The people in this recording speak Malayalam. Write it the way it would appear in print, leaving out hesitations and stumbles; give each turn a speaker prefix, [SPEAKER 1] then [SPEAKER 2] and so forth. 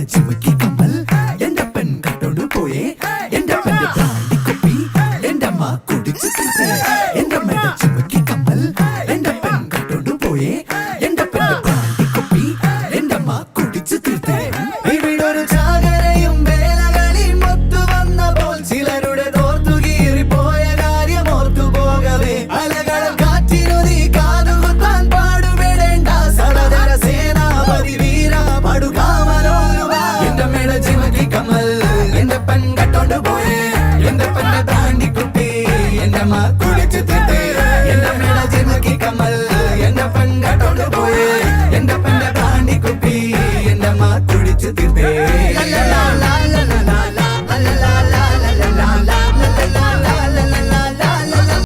[SPEAKER 1] ചിമുക്കി കമ്മൽ എന്റെ പെൺ കട്ടോണ്ട് പോയേ എന്റെ പെണ്ണ് ബ്രാൻഡി കുപ്പി എന്റെ അമ്മ കുടിച്ചു തീർത്തേ എന്റെ അമ്മയുടെ ചിമുക്കി കമ്മൽ എന്റെ പെൺ കട്ടോണ്ട് പോയേ എന്റെ പെണ്ണ് ബ്രാൻഡി കുപ്പി എന്റെ അമ്മ കുടിച്ചു തീർത്തേ ഇവിടൊരു ചാകരയും വേലകളിൽ മൊത്തു വന്നപ്പോൾ ചിലരുടെ തോർത്തുകീറി പോയ കാര്യം ഓർത്തു പോകവേ അലകൾ കാറ്റിനുതി കാതുകുത്താൻ പാടുപെടേണ്ട സടതര സേനാപതി വീര പടുകാമലോരുവ എന്റെ അമ്മയുടെ ചിമുക്കി കമ്മൽ എന്റെ പെൺ കട്ടോണ്ട് പോയേ എന്റെ പെണ്ണ് ബ്രാൻഡി കുപ്പി എന്റെ അമ്മ കുടിച്ചു തീർത്തേ